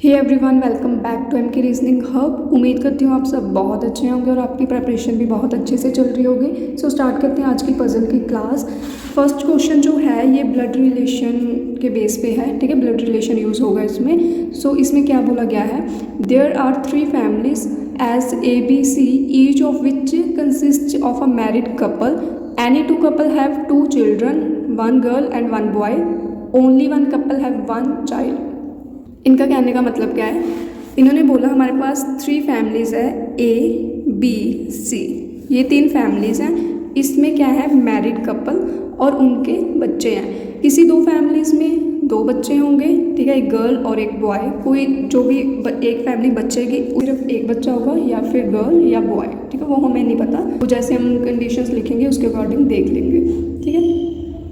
Hey everyone, welcome back to MK reasoning hub. उम्मीद करती हूँ आप सब बहुत अच्छे होंगे और आपकी प्रिपरेशन भी बहुत अच्छे से चल रही होगी। सो स्टार्ट करते हैं आज की पजल की क्लास। फर्स्ट क्वेश्चन जो है ये ब्लड रिलेशन के बेस पे है, ठीक है। ब्लड रिलेशन यूज़ होगा इसमें। सो इसमें क्या बोला गया है, there are 3 families as ABC, each of which consist of a married couple. Any 2 couple have 2 children, 1 girl and 1 boy. Only 1 couple have 1 child. इनका कहने का मतलब क्या है, इन्होंने बोला हमारे पास 3 फैमिलीज़ है, ABC। ये 3 फैमिलीज़ हैं। इसमें क्या है, मैरिड कपल और उनके बच्चे हैं। किसी 2 फैमिलीज़ में 2 बच्चे होंगे, ठीक है, एक गर्ल और एक बॉय। कोई जो भी एक फैमिली बचेगी सिर्फ एक बच्चा होगा, या फिर गर्ल या बॉय, ठीक है, वो हमें नहीं पता। तो जैसे हम कंडीशंस लिखेंगे उसके अकॉर्डिंग देख लेंगे, ठीक है।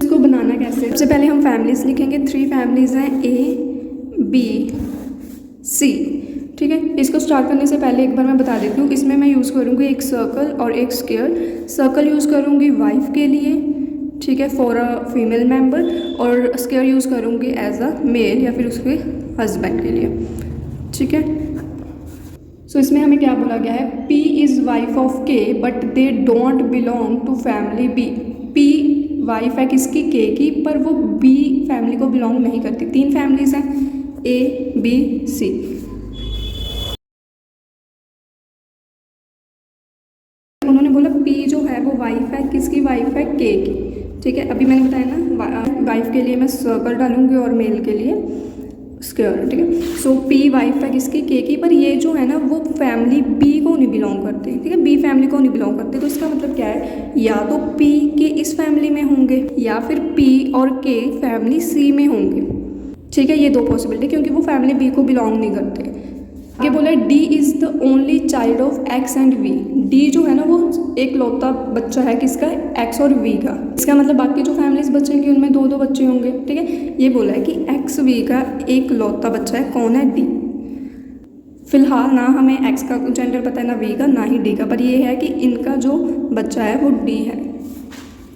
इसको बनाना कैसे, सबसे पहले हम फैमिलीज़ लिखेंगे। 3 फैमिलीज़ हैं ABC, ठीक है। इसको स्टार्ट करने से पहले एक बार मैं बता देती हूँ, इसमें मैं यूज़ करूँगी एक सर्कल और एक स्क्वायर। सर्कल यूज़ करूँगी वाइफ के लिए, ठीक है, फॉर अ फीमेल मेंबर, और स्क्वायर यूज़ करूँगी एज अ मेल या फिर उसके हस्बैंड के लिए, ठीक है। सो इसमें हमें क्या बोला गया है, P is wife of K but they don't belong to family B। P wife है किसकी, K की, पर वो B फैमिली को बिलोंग नहीं करती। 3 फैमिलीज़ हैं ABC। उन्होंने बोला P जो है वो वाइफ है किसकी, वाइफ है K की, ठीक है। अभी मैंने बताया ना, वाइफ के लिए मैं सर्कल डालूंगी और मेल के लिए स्क्वायर, ठीक है। सो P वाइफ है किसकी, K की, पर ये जो है ना वो फैमिली B को नहीं बिलोंग करते, ठीक है, B फैमिली को नहीं बिलोंग करते। तो इसका मतलब क्या है, या तो P के इस फैमिली में होंगे या फिर P और K फैमिली C में होंगे, ठीक है। ये 2 पॉसिबिलिटी, क्योंकि वो फैमिली B को बिलोंग नहीं करते। आगे बोला D is the only child of X and V। D जो है ना वो एक लौता बच्चा है किसका, X और V का। इसका मतलब बाकी जो फैमिलीज बचेंगी उनमें 2-2 बच्चे होंगे, ठीक है। ये बोला है कि X V का एक लौता बच्चा है, कौन है, D। फिलहाल ना हमें X का जेंडर पता है, ना V का, ना ही D का, पर ये है कि इनका जो बच्चा है वो D है,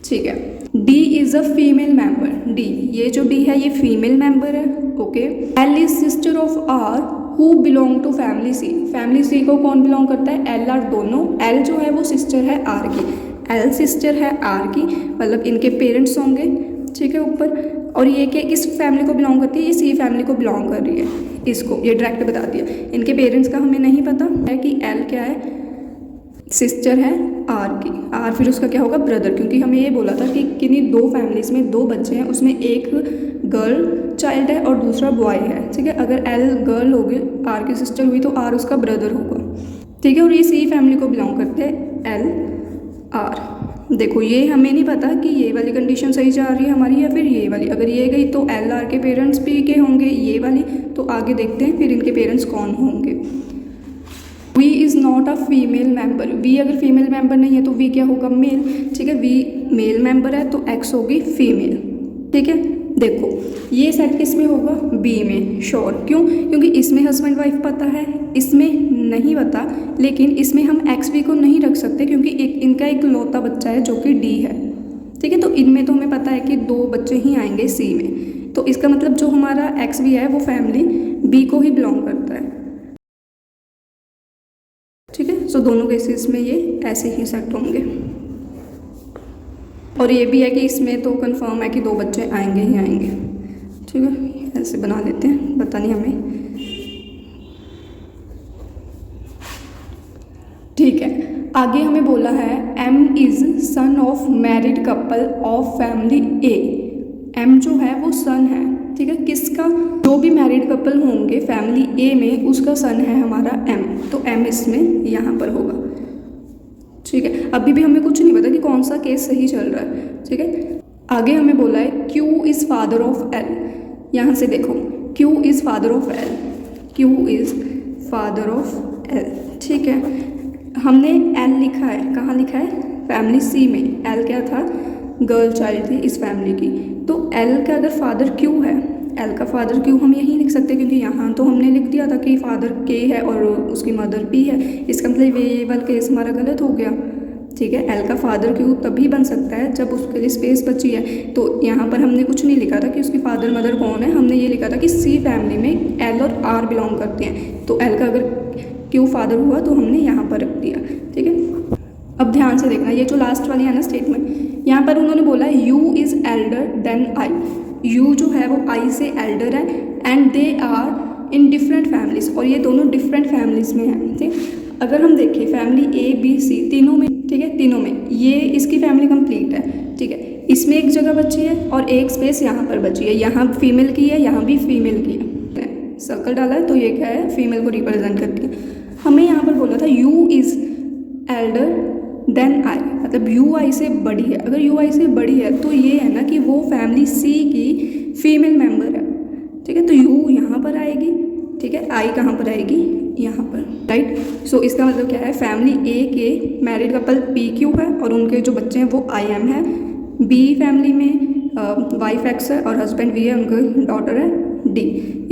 ठीक है। D is a female member. D, ये जो D है ये फीमेल मेंबर है, okay. L is sister of R who belong to family C। Family C को कौन बिलोंग करता है, L R दोनों। L जो है वो सिस्टर है R की, L सिस्टर है R की, मतलब इनके पेरेंट्स होंगे, ठीक है, ऊपर। और ये क्या किस फैमिली को बिलोंग करती है, ये C फैमिली को बिलोंग कर रही है। इसको ये डायरेक्ट बता दिया। इनके पेरेंट्स का हमें नहीं पता है कि L क्या है, सिस्टर है R की, R फिर उसका क्या होगा, ब्रदर, क्योंकि हमें ये बोला था कि किन्हीं 2 फैमिलीज़ में 2 बच्चे हैं, उसमें एक गर्ल चाइल्ड है और दूसरा बॉय है, ठीक है। अगर L गर्ल होगी, R की सिस्टर हुई, तो R उसका ब्रदर होगा, ठीक है। और ये C फैमिली को बिलोंग करते हैं, L R। देखो ये हमें नहीं पता कि ये वाली कंडीशन सही जा रही है हमारी या फिर ये वाली। अगर ये गई तो L R के पेरेंट्स भी के होंगे, ये वाली तो आगे देखते हैं फिर इनके पेरेंट्स कौन होंगे। V is not a female member. V अगर फीमेल मेंबर नहीं है तो V क्या होगा, मेल, ठीक है। V मेल मेंबर है तो X होगी फीमेल, ठीक है। देखो ये सेट किस में होगा, B में, श्योर। क्यों, क्योंकि इसमें हस्बैंड वाइफ पता है, इसमें नहीं पता, लेकिन इसमें हम XV को नहीं रख सकते क्योंकि इनका एक लौता बच्चा है जो कि D है, ठीक है। तो इनमें तो हमें पता है कि 2 बच्चे ही आएंगे C में, तो इसका मतलब जो हमारा XV है वो फैमिली B को ही बिलोंग करता है, ठीक है। सो दोनों केसेस में ये ऐसे ही सेट होंगे। और ये भी है कि इसमें तो कंफर्म है कि 2 बच्चे आएंगे ही आएंगे, ठीक है। ऐसे बना लेते हैं, पता नहीं हमें, ठीक है। आगे हमें बोला है M is son of married couple of family A। M जो है वो सन है, ठीक है, किसका, जो भी मैरिड कपल होंगे फैमिली A में उसका सन है हमारा M, तो M इसमें यहाँ पर होगा, ठीक है। अभी भी हमें कुछ नहीं पता कि कौन सा केस सही चल रहा है, ठीक है। आगे हमें बोला है Q is father of L। यहाँ से देखो Q is father of L, Q is father of L, ठीक है। हमने L लिखा है, कहाँ लिखा है, फैमिली C में। L क्या था, गर्ल चाइल्ड थी इस फैमिली की। तो L का अगर फादर Q है, L का फादर Q हम यहीं लिख सकते हैं क्योंकि यहाँ तो हमने लिख दिया था कि फादर K है और उसकी मदर P है। इसका मतलब ये वाला केस हमारा गलत हो गया, ठीक है। एल का फादर क्यू तभी बन सकता है जब उसके लिए स्पेस बची है। तो यहाँ पर हमने कुछ नहीं लिखा था कि उसकी फादर मदर कौन है, हमने ये लिखा था कि सी फैमिली में एल और आर बिलोंग करते हैं। तो एल का अगर क्यू फादर हुआ तो हमने यहाँ पर रख दिया, ठीक है। अब ध्यान से देखना, ये जो लास्ट वाली है ना स्टेटमेंट, यहाँ पर उन्होंने बोला है U is elder than I. U जो है वो आई से एल्डर है and they are in different families, और ये दोनों डिफरेंट फैमिलीज में हैं, ठीक। अगर हम देखें फैमिली ए बी सी तीनों में, ठीक है, तीनों में ये इसकी फैमिली कंप्लीट है, ठीक है। इसमें एक जगह बची है और एक स्पेस यहाँ पर बची है, यहाँ फीमेल की है, यहाँ भी फीमेल की है। सर्कल डाला है तो ये क्या है, फीमेल को रिप्रेजेंट करती है। हमें यहाँ पर बोला था U is elder than I, मतलब यू आई से बड़ी है। अगर यू आई से बड़ी है तो ये है ना कि वो फैमिली सी की फीमेल मेंबर है, ठीक है। तो यू यहाँ पर आएगी, ठीक है, आई कहाँ पर आएगी, यहाँ पर, राइट। सो इसका मतलब क्या है, फैमिली ए के मैरिड कपल पी क्यू है और उनके जो बच्चे हैं वो आई एम है। बी फैमिली में वाइफ एक्स है और हस्बैंड वी है, उनकी डॉटर है डी।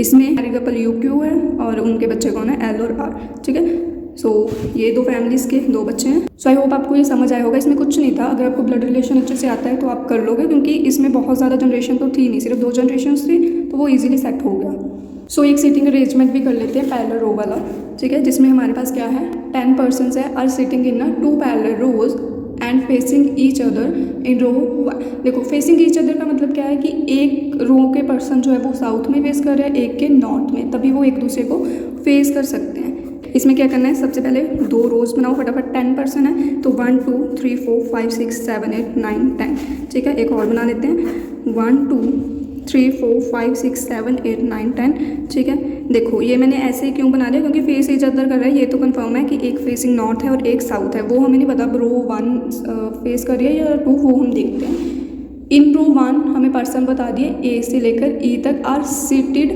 इसमें मैरिड कपल यू क्यू है और उनके बच्चे कौन है, एल और आर, ठीक है। सो ये दो फैमिलीज़ के दो बच्चे हैं। सो आई होप आपको ये समझ आया होगा। इसमें कुछ नहीं था, अगर आपको ब्लड रिलेशन अच्छे से आता है तो आप कर लोगे, क्योंकि इसमें बहुत ज़्यादा जनरेशन तो थी नहीं, सिर्फ 2 जनरेशन थी, तो वो इजीली सेट हो गया। सो एक सीटिंग अरेंजमेंट भी कर लेते हैं पैरेलल रो वाला, ठीक है, जिसमें हमारे पास क्या है, 10 पर्सन्स है are sitting in 2 parallel rows and facing each other in row 1। देखो फेसिंग ईच अदर का मतलब क्या है कि एक रो के पर्सन जो है वो साउथ में फेस कर रहे हैं, एक के नॉर्थ में, तभी वो एक दूसरे को फेस कर सकते हैं। इसमें क्या करना है, सबसे पहले 2 रोज बनाओ फटाफट। 10 पर्सन है तो 1 2 3 4 5 6 7 8 9 10, ठीक है। एक और बना लेते हैं 1 2 3 4 5 6 7 8 9 10, ठीक है। देखो ये मैंने ऐसे ही क्यों बना लिया, क्योंकि फेस ईच अदर कर रहा है, ये तो कंफर्म है कि एक फेसिंग नॉर्थ है और एक साउथ है। वो हमें नहीं पता रो 1 फेस कर रही है या 2, वो हम देखते हैं। इन रो 1 हमें पर्सन बता दिए ए से लेकर ई तक are seated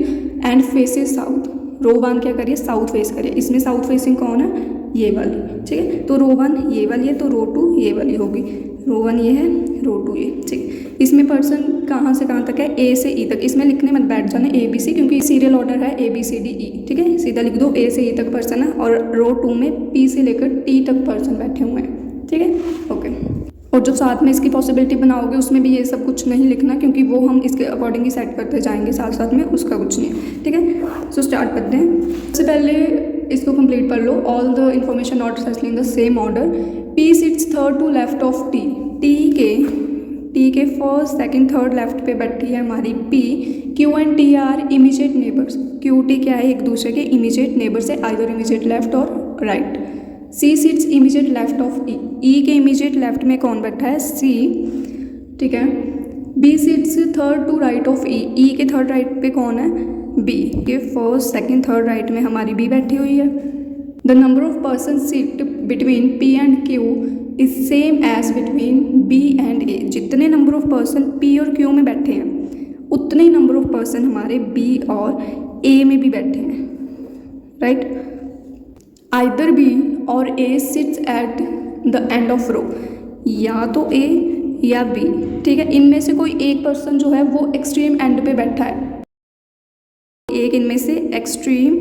and faces south. Row 1 क्या करिए, साउथ फेस करिए। इसमें साउथ फेसिंग कौन है, ये वाली, ठीक है। तो रो 1 ये वाली है तो रो 2 ये वाली होगी। रो 1 ये है, रो 2 ये, ठीक। इसमें पर्सन कहाँ से कहाँ तक है, ए से ई तक। इसमें लिखने मत बैठ जाने ए बी सी, क्योंकि सीरियल ऑर्डर है ए बी सी डी ई, ठीक है। सीधा लिख दो ए से ई तक पर्सन है और रो 2 में पी से लेकर टी तक पर्सन बैठे हुए हैं, ठीक है, ओके। और जो साथ में इसकी पॉसिबिलिटी बनाओगे उसमें भी ये सब कुछ नहीं लिखना, क्योंकि वो हम इसके अकॉर्डिंग ही सेट करते जाएंगे साथ साथ में, उसका कुछ नहीं है, ठीक है। सो स्टार्ट करते हैं। सबसे पहले इसको कंप्लीट कर लो। All the information not accessible in the same order. P sits third to left of T. T के फर्स्ट सेकंड थर्ड लेफ्ट पे बैठी है हमारी P. Q and T are immediate neighbours. Q T क्या है, एक दूसरे के इमीडिएट नेबर्स है, आइदर इमीडिएट लेफ्ट और right. C sits immediate left of E. E के इमीडिएट लेफ्ट में कौन बैठा है, सी, ठीक है। B sits third to right of E. E के थर्ड राइट पे कौन है, बी। के फर्स्ट सेकंड थर्ड राइट में हमारी बी बैठी हुई है। The number of person sit between P and Q is same as between B and A. जितने नंबर ऑफ पर्सन पी और क्यू में बैठे हैं उतने ही नंबर ऑफ पर्सन हमारे बी और ए में भी बैठे हैं, राइट। आइदर बी और A sits at the end of row. या तो ए या बी, ठीक है। इनमें से कोई एक पर्सन जो है वो एक्सट्रीम एंड पे बैठा है, एक इनमें से एक्सट्रीम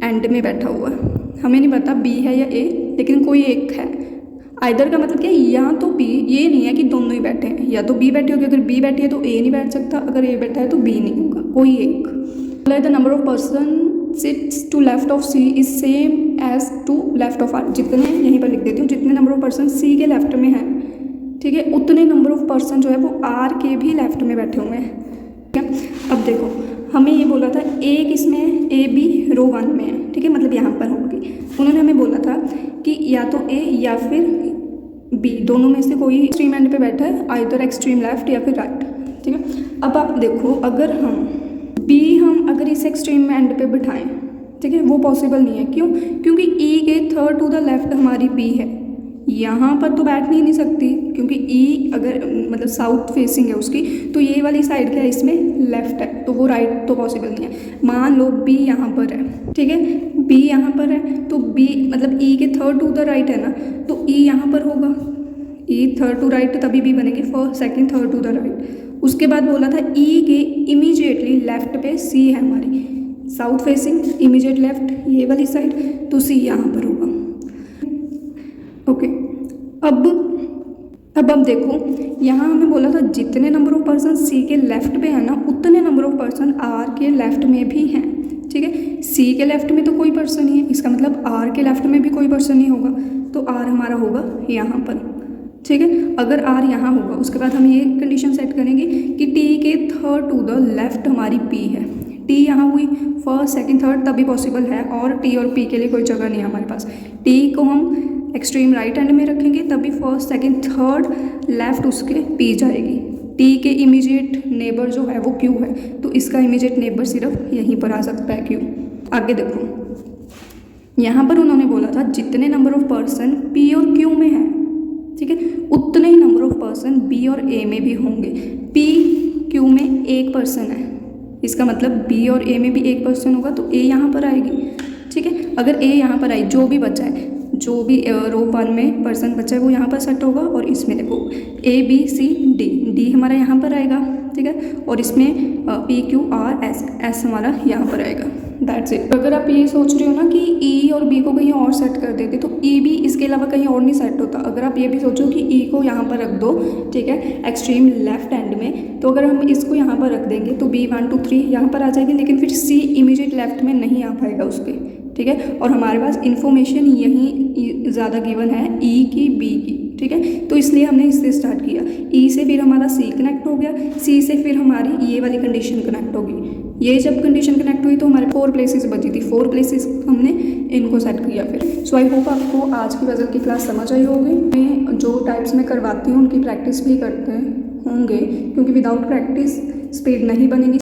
एंड में बैठा हुआ है। हमें नहीं पता बी है या ए, लेकिन कोई एक है। आइदर का मतलब क्या है, या तो बी, ये नहीं है कि दोनों ही बैठे हैं, या तो बी बैठी होगी। अगर बी बैठी है तो ए नहीं बैठ सकता, अगर ए बैठा है तो बी नहीं होगा, कोई एक। The number of person sits to left of C is same as to left of R. जितने, यहीं पर लिख देती हूँ, जितने नंबर ऑफ पर्सन सी के लेफ्ट में हैं, ठीक है, उतने नंबर ऑफ पर्सन जो है वो आर के भी लेफ्ट में बैठे हुए हैं, ठीक है। अब देखो हमें ये बोला था ए किसमें है, ए बी रो 1 में है, ठीक है, मतलब यहाँ पर होगी। उन्होंने हमें बोला था कि या तो ए या फिर बी, दोनों में से कोई एक्सट्रीम एंड पे बैठा है, आइदर एक्सट्रीम लेफ्ट या फिर राइट, ठीक है। अब आप देखो, अगर हम बी अगर इस एक्सट्रीम एंड पे बिठाएं, ठीक है, वो पॉसिबल नहीं है। क्यों, क्योंकि ई के थर्ड टू द लेफ्ट हमारी बी है, यहाँ पर तो बैठ नहीं सकती, क्योंकि ई अगर मतलब साउथ फेसिंग है उसकी, तो ये वाली साइड क्या है, इसमें लेफ्ट है, तो वो राइट तो पॉसिबल नहीं है। मान लो बी यहाँ पर है, ठीक है, बी यहाँ पर है, तो बी मतलब ई के थर्ड टू द राइट है ना, तो ई यहाँ पर होगा। ई थर्ड टू राइट तभी बी बनेगी, first second third to the right. उसके बाद बोला था ई के इमीडिएटली लेफ्ट पे सी है हमारी, साउथ फेसिंग इमीडिएट लेफ्ट ये वाली साइड, तो सी यहाँ पर होगा, ओके। अब देखो, यहाँ हमें बोला था जितने नंबर ऑफ पर्सन सी के लेफ्ट पे है ना, उतने नंबर ऑफ पर्सन आर के लेफ्ट में भी हैं। ठीक है, सी के लेफ्ट में तो कोई पर्सन नहीं है, इसका मतलब आर के लेफ्ट में भी कोई पर्सन नहीं होगा, तो आर हमारा होगा यहाँ पर। ठीक है, अगर आर यहाँ होगा उसके बाद हम ये कंडीशन सेट करेंगे कि टी के थर्ड टू द लेफ्ट हमारी पी है। टी यहाँ हुई, फर्स्ट सेकंड थर्ड तभी पॉसिबल है, और टी और पी के लिए कोई जगह नहीं है हमारे पास। टी को हम एक्सट्रीम राइट हैंड में रखेंगे तभी फर्स्ट सेकंड थर्ड लेफ्ट उसके पी जाएगी। टी के इमीडिएट नेबर जो है वो क्यू है, तो इसका इमीडिएट नेबर सिर्फ यहीं पर आ सकता है, क्यू। आगे देखो, यहाँ पर उन्होंने बोला था जितने नंबर ऑफ पर्सन पी और क्यू में है, ठीक है, उतने ही नंबर ऑफ पर्सन बी और ए में भी होंगे। पी क्यू में एक पर्सन है, इसका मतलब बी और ए में भी एक पर्सन होगा, तो ए यहाँ पर आएगी। ठीक है, अगर ए यहाँ पर आई, जो भी बचा है, जो भी रो 1 में पर्सन बचा है वो यहाँ पर सेट होगा, और इसमें देखो A B C D, D हमारा यहाँ पर आएगा। ठीक है, और इसमें P Q R S, S हमारा यहाँ पर आएगा। That's it. अगर आप ये सोच रहे हो ना कि ई और बी को कहीं और सेट कर देते, तो ई भी इसके अलावा कहीं और नहीं सेट होता। अगर आप ये भी सोचो कि ई को यहाँ पर रख दो, ठीक है, एक्सट्रीम लेफ्ट हैंड में, तो अगर हम इसको यहाँ पर रख देंगे तो बी 1 2 3 यहाँ पर आ जाएगी, लेकिन फिर सी इमीडिएट लेफ्ट में नहीं आ पाएगा उसके। ठीक है, और हमारे पास इन्फॉर्मेशन यहीं ज़्यादा गिवन है ई की, बी की। ठीक है, तो इसलिए हमने इससे स्टार्ट किया। ई से फिर हमारा सी कनेक्ट हो गया, सी से फिर हमारी ये वाली कंडीशन कनेक्ट होगी। ये जब कंडीशन कनेक्ट हुई तो हमारे 4 प्लेसेस बची थी, 4 प्लेसेस हमने इनको सेट किया फिर। सो आई होप आपको आज की पजल की क्लास समझ आई होगी। मैं जो टाइप्स में करवाती हूँ उनकी प्रैक्टिस भी करते होंगे, क्योंकि विदाउट प्रैक्टिस स्पीड नहीं बनेगी।